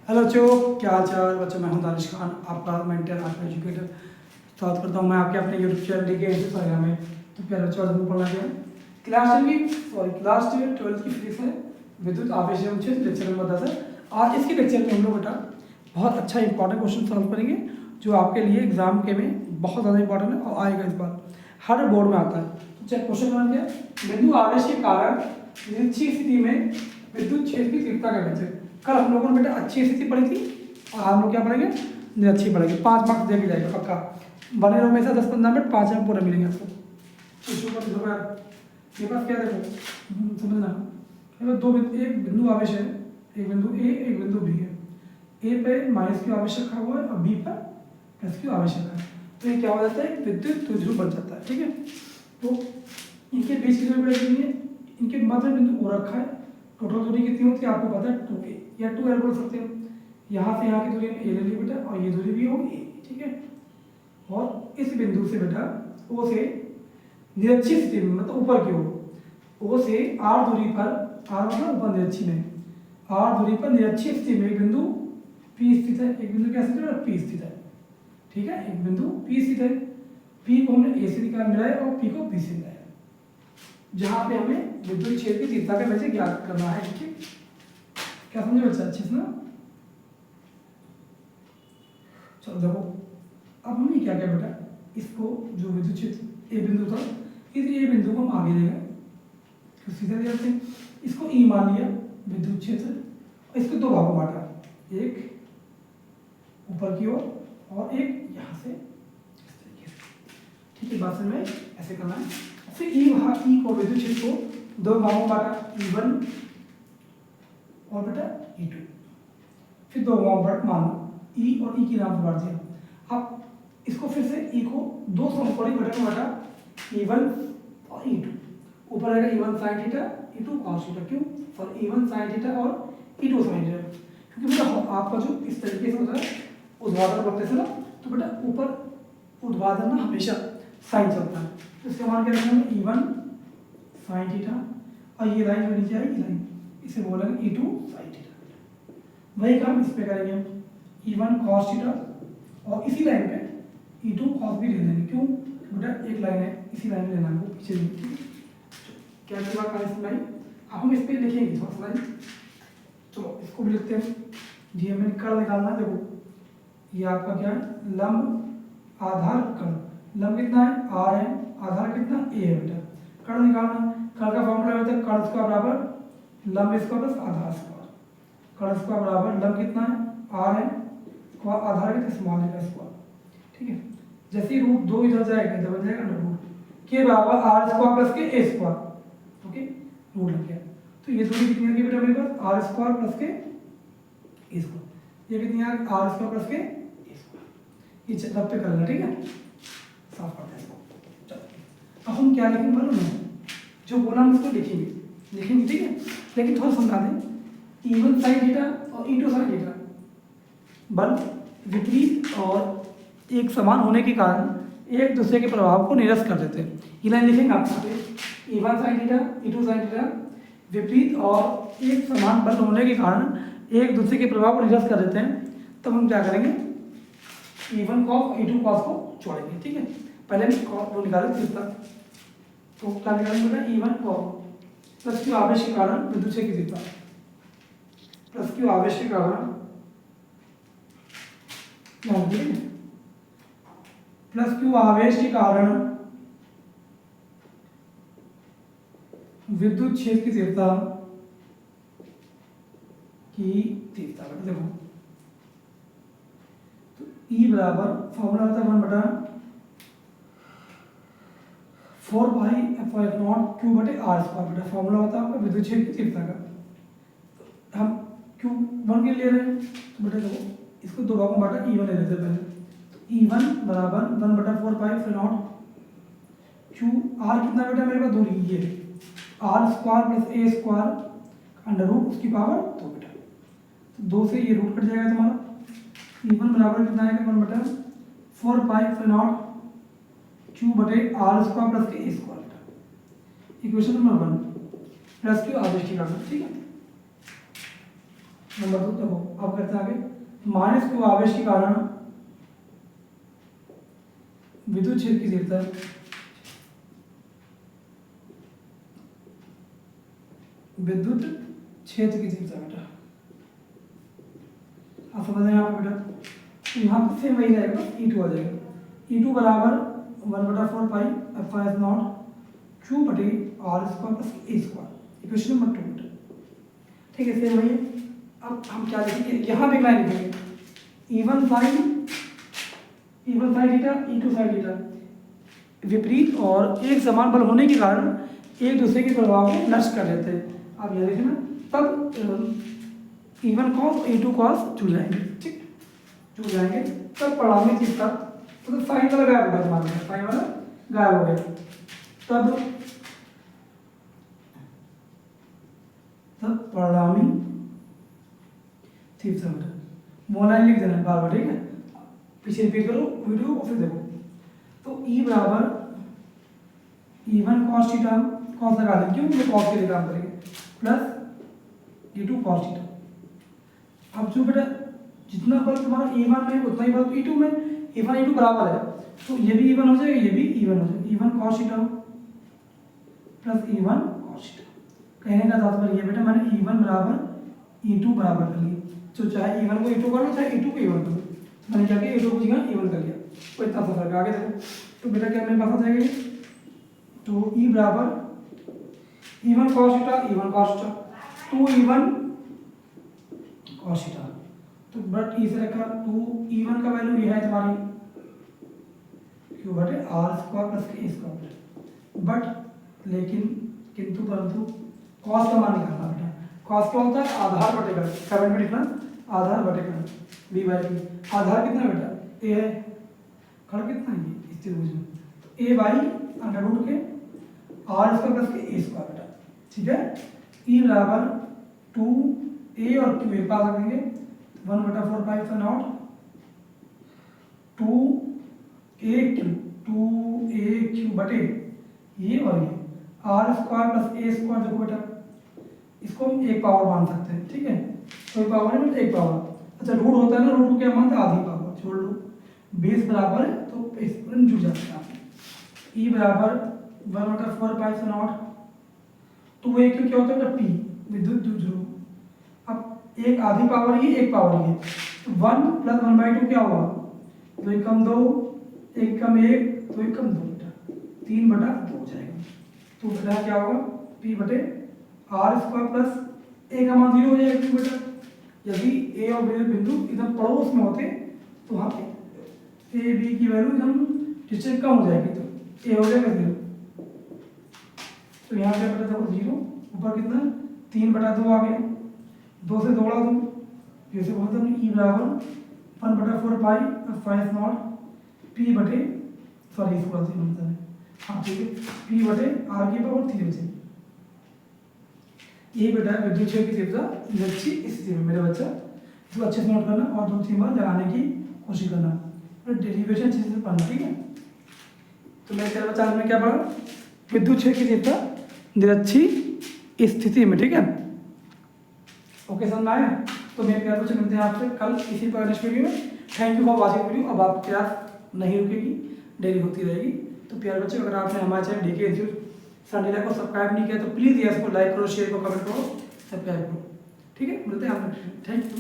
Hello बच्चों, क्या हाल चाल। बच्चों मैं हूं दानिश खान, आपका मेंटर, आपका एजुकेटर। स्वागत करता हूं मैं आपके अपने यूट्यूब चैनल डी के पढ़ेगा में। तो प्यारे बच्चों, आज हम पढ़ना क्या है, क्लास 12th की फिजिक्स है, विद्युत आवेश एवं क्षेत्र, लेक्चर नंबर 10 है। आज इसके लेक्चर में हम लोग बेटा बहुत अच्छा इंपॉर्टेंट क्वेश्चन सॉल्व करेंगे, जो आपके लिए एग्जाम के में बहुत ज़्यादा इंपॉर्टेंट है और आएगा इस बार, हर बोर्ड में आता है। तो चलिए क्वेश्चन नंबर क्या है, बिंदु आवेश के कारण निश्चित स्थिति में विद्युत क्षेत्र की तीव्रता का वैसे। कल हम लोगों ने बेटा अच्छी स्थिति पढ़ी थी और हम लोग क्या पढ़ेंगे, निरक्षी पढ़ेंगे। 5 मार्क्स दे के जाएगा पक्का, बने रहो हमेशा 10-15 मिनट, 5 में पूरा मिलेंगे आपको। मेरे पास क्या देखो समझना, एक बिंदु आवेश है, एक बिंदु ए एक बिंदु बी है। ए पे माइनस क्यू आवेश रखा हुआ है और बी पर प्लस क्यू आवेश रखा है। तो ये क्या हो जाता है, विद्युत द्विध्रुव बन जाता है। ठीक है, तो इनके बीच की दूरी कितनी है, इनके मध्य बिंदु ओ रखा है। टोटल दूरी कितनी होती है आपको पता है, 2a या 2l बोल सकते हैं। यहाँ से यहाँ की दूरी ए ले ली बेटा, और ये दूरी भी होगी a। ठीक है, और इस बिंदु से बेटा ओ से निरक्षित स्थिति में, मतलब ऊपर की ओर, ओ से r दूरी पर, r मतलब ऊपर निरक्षी में, r दूरी पर निरक्षित स्थिति में एक बिंदु p स्थित है। एक बिंदु क्या स्थित है, p स्थित है। ठीक है, एक बिंदु p स्थित है। p को हमने a से निकाल मिलाया और p को b से मिलाया, जहां पे हमें विद्युत क्षेत्र की तीव्रता का वैसे ज्ञात करना है। ठीक है, क्या समझे बच्चा अच्छे से ना। चलो देखो, अब हमने क्या किया बेटा, इसको जो विद्युत क्षेत्र ए बिंदु था, इस ए बिंदु को हम आगे ले गए, तो सीधे ले जाते हैं। इसको ई मान लिया विद्युत क्षेत्र, और इसको दो भागों में बांटा, एक ऊपर की ओर और एक यहाँ से इस तरीके से। ठीक है, बात में ऐसे करना है। फिर ई को विद्युत क्षेत्र को दो भागों में बांटा, E1 और बेटा E2। फिर दो भाग मानो E और E की नाम से बांट दिया। अब इसको फिर से E को दो समकोणीय घटक में बांटा, E1 और E2। ऊपर आएगा E1 sin theta, E2 cos theta. क्यों, फॉर E1 sin थीटा और E2 sin थीटा। क्योंकि बेटा आपका जो इस तरीके से होता है ऊर्ध्वाधर करते से ना, तो बेटा ऊपर ऊर्ध्वाधर ना हमेशा साइन चलता है। तो इसका मान क्या रखेंगे, E1 sin थीटा, और ये लाइन जो नीचे आएगी लाइन, इसे बोलेंगे E2 sin थीटा। वही काम इस पे करेंगे, E1 cos थीटा, और इसी लाइन पे E2 cos भी ले लेंगे। क्यों बेटा, एक लाइन है, इसी लाइन में लेना है वो पीछे नहीं। क्या की बात करें इसमें, अब हम इस पे लिखेंगे थोड़ा सा लाइन। चलो इसको भी लिखते हैं, जी हमें कर्ण निकालना है। देखो ये आपका क्या है, लंब आधार कर्ण। लंब कितना है, r है, आधार कितना a है बेटा। कर्ण निकालना है, कर्ण का फॉर्मूला होता है कर्ण स्क्वायर बराबर लंब स्क्वायर प्लस आधार स्क्वायर। कर्ण स्क्वायर बराबर लंब कितना है, r है, स्क्वायर आधार कितना स्मॉल है स्क्वायर। ठीक है, जैसे रूट 2 इधर जाएगा इधर बन जाएगा ना, रूट के बराबर r स्क्वायर प्लस के a स्क्वायर। ओके, रूट लग गया। तो ये दूरी कितनी आ गई बेटा मेरे पास, r स्क्वायर प्लस के a स्क्वायर। ये कितनी आ गई, r स्क्वायर प्लस के a स्क्वायर। ये रब पे कर लेना। ठीक है, साफ करते हैं इसको। चलो अब हम क्या लिखेंगे मालूम है, जो बोला हम उसको लिखेंगे। ठीक है, लेकिन थोड़ा समझा दें, E1 sin थीटा और E2 sin थीटा बल विपरीत और एक समान होने के कारण एक दूसरे के प्रभाव को निरस्त कर देते हैं। ये लाइन लिखेंगे आप यहाँ पे, E1 sin theta E2 sin theta विपरीत और एक समान बल होने के कारण एक दूसरे के प्रभाव को निरस्त कर देते हैं। तब हम क्या करेंगे, E1 cos E2 cos को छोड़ेंगे। ठीक है, पहले वो निकालें तीसरा, तो क्या निकालेंगे बेटा, E1 cos प्लस क्यू आवेश के कारण विद्युत क्षेत्र की तीव्रता, प्लस क्यू आवेश के कारण प्लस क्यू आवेश के कारण विद्युत क्षेत्र की तीव्रता देखो, तो E बराबर फॉर्मूला होता है 1/4 पाई F0 Q r स्क्वायर। बेटा फॉर्मूला होता है आपका विद्युत क्षेत्र की तीव्रता का। हम Q1 के ले रहे हैं, तो बेटा देखो इसको दो भागों में बांटा, E1 ले लेते हैं पहले। तो E1 बराबर 1/4 पाई F0 Q r कितना बेटा मेरे पास दूरी, ये r square plus a square under root उसकी पावर 2 बेटा। तो 2 से ये रूट कट जाएगा तुम्हारा। E1 बराबर कितना आएगा, 1/4 पाई F0 Q बटे r स्क्वायर प्लस के a स्क्वायर बेटा। इक्वेशन नंबर 1 प्लस क्यू आवेश की गणना। ठीक है, नंबर 2 देखो अब करते हैं आगे। माइनस क्यू आवेश के कारण विद्युत क्षेत्र की तीव्रता, विद्युत क्षेत्र की तीव्रता बेटा आप समझ रहे हैं आप बेटा। तो यहाँ पर सेम वही रहेगा, E2 आ जाएगा। E2 बराबर 1/4 पाई एफ नॉट क्यू बटे r square plus a square, equation number 2 बेटा। ठीक है, सेम वही है। अब हम क्या लिखेंगे, यहाँ पे लाइन लिखेंगे E1 sine theta, E2 sine theta. विपरीत और एक समान बल होने के कारण एक दूसरे के प्रभाव को नष्ट कर देते हैं। अब यह देखना तब E1 कॉस E2 कॉस जुड़ जाएंगे, ठीक जुड़ जाएंगे। तब परिणामी तीव्रता तो साइन वाला गायब हो गया, मान लो साइन वाला गायब हो गया। तब परिणामी तीव्रता बेटा वो लाइन लिख देना बार बार, ठीक है। पीछे रिपीट करो वीडियो और फिर देखो। तो E बराबर E1 कॉस थीटा, कॉस लगा दें क्यों, तो कॉस के लिए काम करेंगे, प्लस E2 कॉस थीटा। अब जो बेटा जितना बल तुम्हारा E1 में उतना ही बल E2 में, E1 E2 बराबर है तो ये भी E1 हो जाएगा, ये भी E1 हो जाएगा। E1 cos theta plus E1 cos theta. कहने का तात्पर्य ये बेटा मैंने E1 बराबर E2 बराबर कर लिया, तो चाहे E1 को E2 कर लो चाहे E2 को E1 कर लो। मैंने क्या किया, E2 को जगह E1 कर लिया, तो इतना सा फर्क आगे देखो। तो बेटा क्या मेरे पास आ जाएगा, तो E बराबर E1 cos theta E1 cos theta 2E1 cos theta. तो बट इस तरह का 2E1 का वैल्यू ये है तुम्हारी क्यू बटे आर स्क्वायर प्लस के स्क्वायर। बट लेकिन किंतु परंतु कॉस का मान निकालना बेटा। कॉस क्या होता है, आधार बटे कर्ण, करंट में लिखना आधार बटे कर्ण बी बाई बी। आधार कितना बेटा ए है, कर्ण कितना है ये त्रिभुज में, तो ए बाई अंडर रूट के आर स्क्वायर प्लस के स्क्वायर बेटा, ठीक है। ई बराबर 2 ए और क्यू एक पास रखेंगे 1/4 पाई एफ नॉट 2a बटे ये और ये r square plus a square. देखो बेटा इसको हम एक पावर मान सकते हैं, ठीक है, कोई पावर नहीं एक पावर। अच्छा रूट होता है ना, रूट को क्या मानते हैं, आधी पावर छोड़ लो, बेस बराबर है तो इस पर जुड़ जाते हैं आप। ई बराबर 1/4 पाई एफ नॉट 2a क्या होता है बेटा पी, विद्युत ध्रुव। अब एक आधी पावर ये एक पावर ये, 1 प्लस 1/2 क्या हुआ, 2 कम 2 1 कम 1 2 कम 2 बेटा 3/2 हो जाएगा। तो बेटा क्या होगा p बटे आर स्क्वायर प्लस ए का मान 0 हो जाएगा क्यों बेटा, यदि ए और बी बिंदु एकदम पड़ोस में होते तो वहाँ पे ए बी की वैल्यू एकदम डिस्टेंस कम हो जाएगी, तो ए हो जाएगा 0। तो यहाँ पे बेटा देखो 0 ऊपर कितना 3/2 आ गया, 2 से 2 बढ़ा दो, जैसे बोलते हैं ई बराबर 1/4 पाई फाइव नॉट पी बटे सॉरी इसको गलती बनता है, हाँ ठीक है, पी बटे आर की पावर 3 से। ये बेटा विद्युत क्षेत्र की तीव्रता निरक्षी स्थिति में मेरा बच्चा, इसको अच्छे से नोट करना और 2-3 बार लगाने की कोशिश करना, डेरिवेशन अच्छे से पढ़ना, ठीक है। तो मैं तेरा बच्चा आज में क्या पढ़ा, विद्युत क्षेत्र की तीव्रता निरक्षी स्थिति में, ठीक है। ओके समझ में आया। तो मेरे प्यार बच्चे मिलते हैं आपसे कल इसी पर नेक्स्ट वीडियो में। Thank you for watching video. अब आप क्लास नहीं रुकेगी, डेली होती रहेगी। तो प्यार बच्चे अगर आपने हमारे चैनल डीके इंस्टीट्यूट संडे को सब्सक्राइब नहीं किया तो प्लीज़ इसको लाइक करो, शेयर करो, कमेंट करो, सब्सक्राइब करो, ठीक है। मिलते हैं आप, थैंक यू।